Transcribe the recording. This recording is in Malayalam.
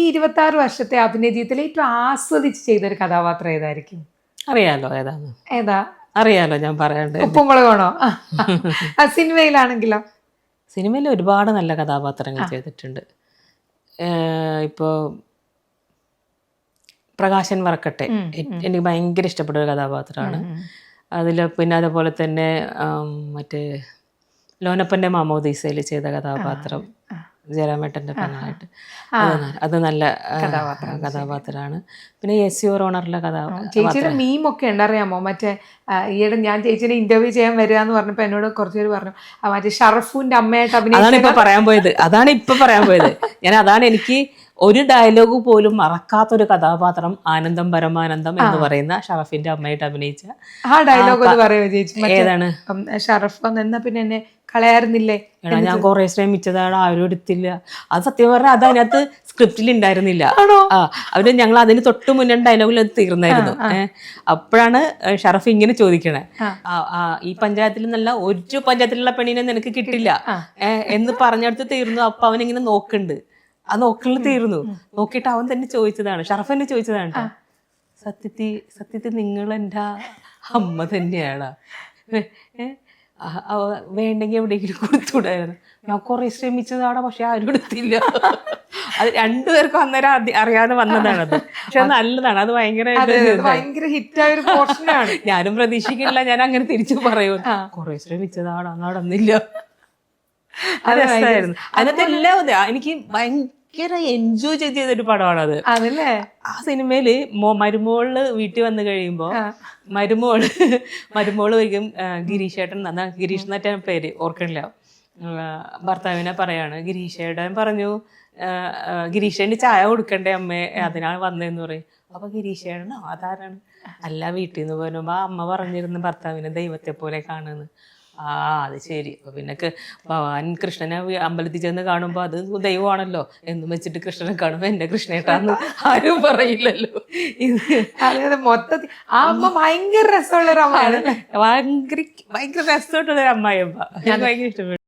ഈ 26 വർഷത്തെ അഭിനയ ജീവിതത്തിൽ ഏറ്റവും ആസ്വദിച്ച് ചെയ്തൊരു കഥാപാത്രം ഏതായിരിക്കും? അറിയാലോ ഏതാന്ന്. ഏതാ? അറിയാലോ, ഞാൻ പറയണ്ടേ. ഉപ്പും മുളകാണോ? സിനിമയിലാണെങ്കിലോ? സിനിമയിൽ ഒരുപാട് നല്ല കഥാപാത്രങ്ങൾ ചെയ്തിട്ടുണ്ട്. ഇപ്പോൾ പ്രകാശൻ വറക്കട്ടെ എനിക്ക് ഭയങ്കര ഇഷ്ടപ്പെട്ട ഒരു കഥാപാത്രമാണ്. അതിൽ പിന്നെ അതുപോലെ തന്നെ മറ്റേ ലോനപ്പൻ്റെ മാമോദീസയിൽ ചെയ്ത കഥാപാത്രം ജയറാമേട്ടൻ്റെ പെണ്ണായിട്ട് അത് നല്ല കഥാപാത്രമാണ്. പിന്നെ യെസ് യുവർ ഓണറിലെ ചേച്ചിയുടെ മീമൊക്കെ ഉണ്ട്, അറിയാമോ? മറ്റേ ഈയിടെ ഞാൻ ചേച്ചിനെ ഇന്റർവ്യൂ ചെയ്യാൻ വരിക എന്ന് പറഞ്ഞപ്പോൾ എന്നോട് കുറച്ച് പേര് പറഞ്ഞു മറ്റേ ഷറഫുവിന്റെ അമ്മയായിട്ട് അതാണ് ഇപ്പൊ പറയാൻ പോയത്. അതാണ് എനിക്ക് ഒരു ഡയലോഗ് പോലും മറക്കാത്തൊരു കഥാപാത്രം ആനന്ദം പരമാനന്ദം എന്ന് പറയുന്ന ഷറഫിന്റെ അമ്മയായിട്ട് അഭിനയിച്ച ആ ഡയലോഗ് ഒന്ന് പറയുമോ ചേച്ചി? ഏതാണ്? ഷറഫ് എന്നാ പിന്നെ എന്നെ കളയാറുന്നില്ലേ? ഞാൻ കുറെ ശ്രമിച്ചതാണ്, ആരും എടുത്തില്ല. അത് സത്യം പറഞ്ഞാൽ അത് അതിനകത്ത് സ്ക്രിപ്റ്റിൽ ഉണ്ടായിരുന്നില്ല. അവര് ഞങ്ങൾ അതിന് തൊട്ട് മുന്നേ ഡയലോഗിൽ അത് തീർന്നായിരുന്നു. അപ്പോഴാണ് ഷറഫ് ഇങ്ങനെ ചോദിക്കണേ, ഈ പഞ്ചായത്തിൽ നിന്നല്ല ഒരു പഞ്ചായത്തിലുള്ള പെണ്ണിനെ നിനക്ക് കിട്ടില്ല എന്ന് പറഞ്ഞെടുത്ത് തീർന്നു. അപ്പൊ അവനിങ്ങനെ നോക്കുന്നുണ്ട്, ആ നോക്കലിൽ തീർന്നു. നോക്കിയിട്ട് അവൻ തന്നെ ചോദിച്ചതാണ്, ഷറഫ് തന്നെ ചോദിച്ചതാണ്, സത്യത്തിൽ നിങ്ങൾ എൻ്റെ അമ്മ തന്നെയാണ്, വേണ്ടെങ്കിൽ എവിടെയെങ്കിലും കൊടുത്തുകൂടായിരുന്നു. ഞാൻ കുറെ ശ്രമിച്ചതാണ്, പക്ഷെ ആരും എടുത്തില്ല. അത് രണ്ടുപേർക്കും അന്നേരം അറിയാതെ വന്നതാണത്. പക്ഷെ നല്ലതാണ്, അത് ഭയങ്കര ഹിറ്റായ ഒരു പോർഷനാണ്. ഞാനും പ്രതീക്ഷിക്കില്ല ഞാൻ അങ്ങനെ തിരിച്ചു പറയൂ, കുറെ ശ്രമിച്ചതാണ് നടന്നില്ല. അത് രസമായിരുന്നു. അതിനകത്ത് എല്ലാം എനിക്ക് ഭയങ്കര എൻജോയ് ചെയ്തൊരു പടമാണത്. ആ സിനിമയില് മരുമോള് വീട്ടിൽ വന്നു കഴിയുമ്പോ മരുമോള് വരികയും ഗിരീഷേട്ടൻ, ഗിരീഷ് എന്നറ്റ പേര് ഓർക്കണില്ല, ഭർത്താവിനെ പറയാണ്, ഗിരീഷേട്ടൻ പറഞ്ഞു ഗിരീഷേട്ടന് ചായ കൊടുക്കണ്ടേ അമ്മേ, അതിനാണ് വന്നതെന്ന് പറയും. അപ്പൊ ഗിരീഷേട്ടൻ അതാരാണ്? അല്ല, വീട്ടിൽ നിന്ന് പോരുമ്പോ അമ്മ പറഞ്ഞിരുന്നു ഭർത്താവിനെ ദൈവത്തെ പോലെ കാണുന്നു. അത് ശരി. അപ്പൊ പിന്നെ ഭഗവാൻ കൃഷ്ണനെ അമ്പലത്തിൽ ചെന്ന് കാണുമ്പോ അത് ദൈവമാണല്ലോ എന്നും വെച്ചിട്ട് കൃഷ്ണനെ കാണുമ്പോ എന്റെ കൃഷ്ണേട്ടാന്ന് ആരും പറയില്ലല്ലോ. മൊത്തത്തിൽ ആ അമ്മ ഭയങ്കര രസമുള്ളൊരു അമ്മയാണ്. ഭയങ്കര രസമായിട്ടുള്ളൊരു അമ്മായിയമ്മ. ഞാൻ ഭയങ്കര ഇഷ്ടപ്പെട്ടു.